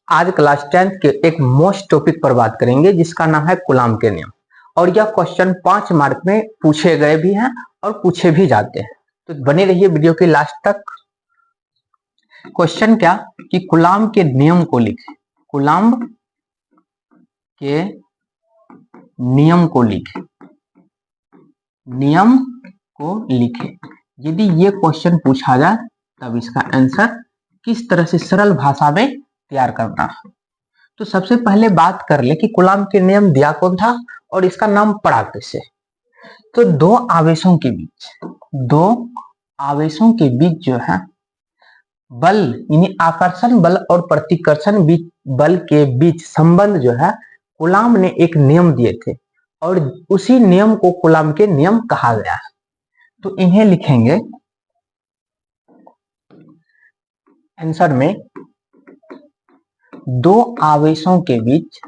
आज class 10th के एक मोस्ट टॉपिक पर बात करेंगे जिसका नाम है कूलाम के नियम। और यह क्वेश्चन 5 मार्क में पूछे गए भी हैं और पूछे भी जाते हैं, तो बने रहिए वीडियो के लास्ट तक। क्वेश्चन क्या कि कूलाम के नियम को लिखें, कूलाम के नियम को लिखें, नियम को लिखें। यदि ये क्वेश्चन पूछा जाए तब इसका आंसर किस तरह से सरल भाषा में तैयार करना है। तो सबसे पहले बात कर ले कि कूलाम के नियम दिया कौन था और इसका नाम पड़ा कैसे। तो दो आवेशों के बीच जो है बल यानी आकर्षण बल और प्रतिकर्षण बल के बीच संबंध जो है कूलाम ने एक नियम दिए थे और उसी नियम को कूलाम के नियम कहा गया है। तो इन्हें लिखेंगे आंसर में, दो आवेशों के बीच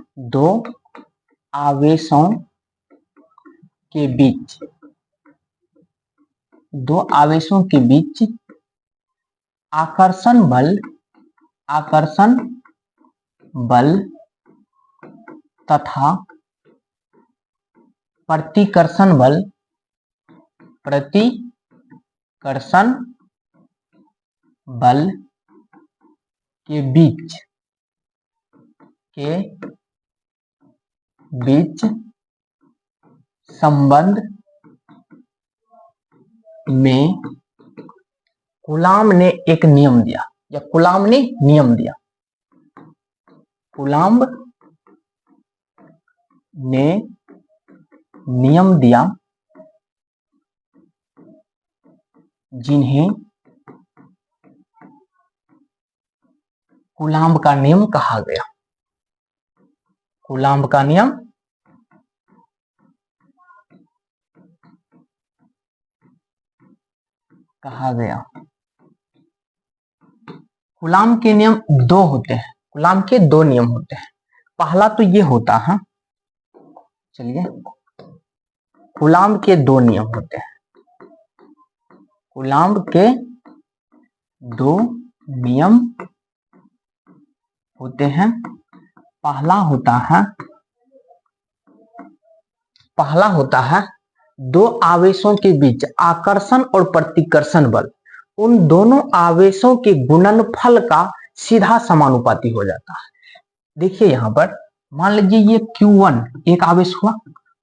आकर्षण बल तथा प्रतिकर्षण बल के बीच संबंध में कूलाम ने एक नियम दिया या कूलाम ने नियम दिया। कूलाम ने नियम दिया जिन्हें कूलाम का नियम कहा गया। कूलाम का नियम कहा गया। कूलाम के नियम दो होते हैं, कूलाम के दो नियम होते हैं। पहला तो ये होता है, चलिए, कूलाम के दो नियम होते हैं, कूलाम के दो नियम होते हैं। पहला होता है दो आवेशों के बीच आकर्षण और प्रतिकर्षण बल, उन दोनों आवेशों के गुणनफल का सीधा समानुपाती हो जाता है। देखिए यहां पर मान लीजिए ये Q1 एक आवेश हुआ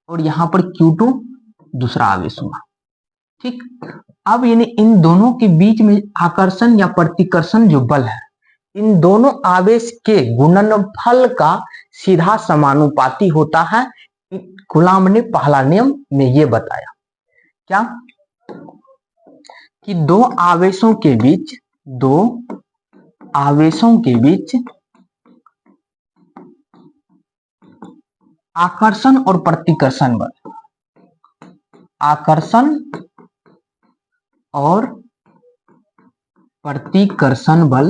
और यहां पर Q2 दूसरा आवेश हुआ, ठीक। अब यानी इन दोनों के बीच में आकर्षण या प्रतिकर्षण जो बल है, इन दोनों आवेश के गुणनफल का सीधा समानुपाती होता है। कूलाम ने पहला नियम में ये बताया क्या कि दो आवेशों के बीच आकर्षण और प्रतिकर्षण बल, आकर्षण और प्रतिकर्षण बल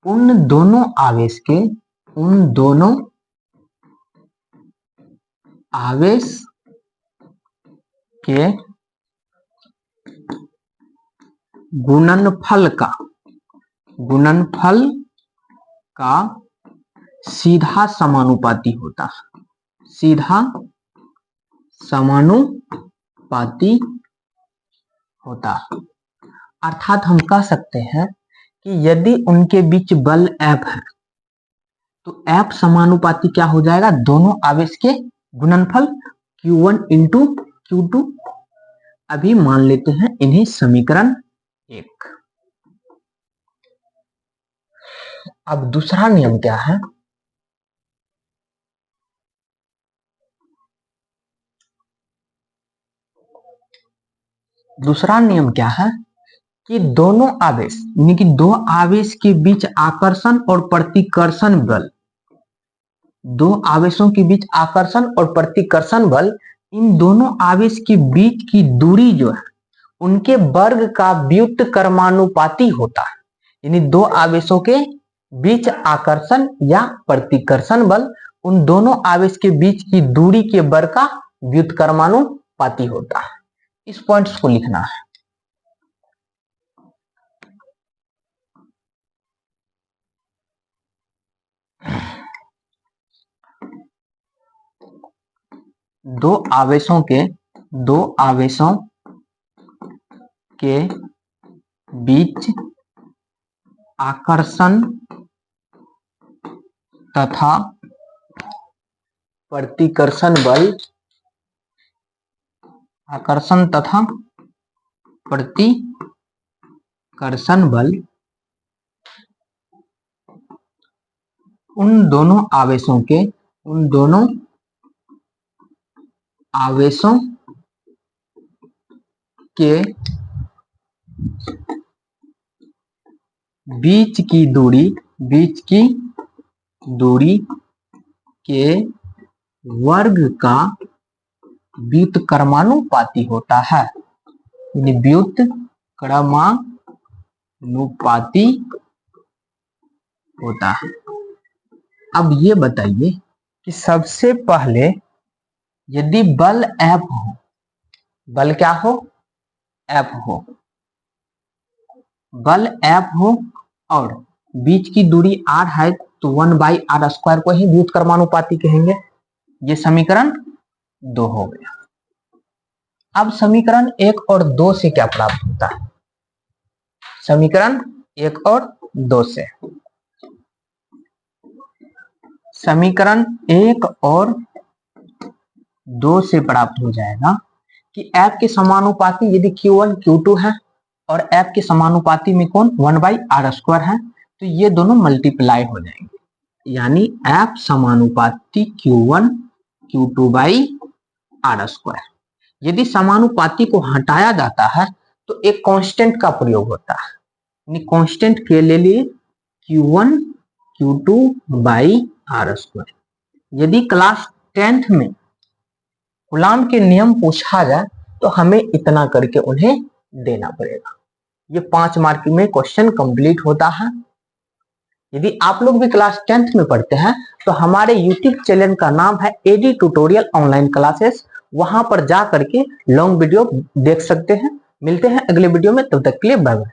उन दोनों आवेश के गुणनफल का सीधा समानुपाती होता है, सीधा समानुपाती होता है। अर्थात हम कह सकते हैं कि यदि उनके बीच बल F है तो F समानुपाती क्या हो जाएगा, दोनों आवेश के गुणनफल Q1 इंटू Q2। अभी मान लेते हैं इन्हें समीकरण 1। अब दूसरा नियम क्या है, दूसरा नियम क्या है कि दोनों आवेश यानी कि दो आवेश के बीच आकर्षण और प्रतिकर्षण बल, दो आवेशों के बीच आकर्षण और प्रतिकर्षण बल, इन दोनों आवेश के बीच की दूरी जो है उनके वर्ग का व्युत्क्रमानुपाती होता है। यानी दो आवेशों के बीच आकर्षण या प्रतिकर्षण बल उन दोनों आवेश के बीच की दूरी के वर्ग का व्युत्क्रमानुपाती होता है। इस पॉइंट्स को लिखना है। दो आवेशों के बीच आकर्षण तथा प्रतिकर्षण बल उन दोनों आवेशों के बीच की दूरी के वर्ग का व्युत्क्रमानुपाती होता है, यानी व्युत्क्रमानुपाती होता है। अब ये बताइए कि सबसे पहले यदि बल F हो, बल क्या हो? F हो, बल F हो और बीच की दूरी r है तो 1/r² को ही व्युत्क्रमानुपाती कहेंगे। ये समीकरण 2 हो गया। अब समीकरण 1 और 2 से क्या प्राप्त होता है? समीकरण 1 और 2 से प्राप्त हो जाएगा कि F के समानुपाती यदि Q1 Q2 है और F के समानुपाती में कौन 1/r² है, तो ये दोनों मल्टीप्लाई हो जाएंगे, यानी F समानुपाती Q1 Q2/r²। यदि समानुपाती को हटाया जाता है तो एक कांस्टेंट का प्रयोग होता है, यानी कांस्टेंट के लिए Q1 Q2/r²। यदि क्लास 10th में कूलॉम के नियम पूछा जाए तो हमें इतना करके उन्हें देना पड़ेगा। ये 5 मार्क में क्वेश्चन कंप्लीट होता है। यदि आप लोग भी क्लास 10th में पढ़ते हैं तो हमारे YouTube चैनल का नाम है AD ट्यूटोरियल ऑनलाइन क्लासेस, वहां पर जा करके लॉन्ग वीडियो देख सकते हैं। मिलते हैं अगले वीडियो में, तब तक के लिए बाय बाय।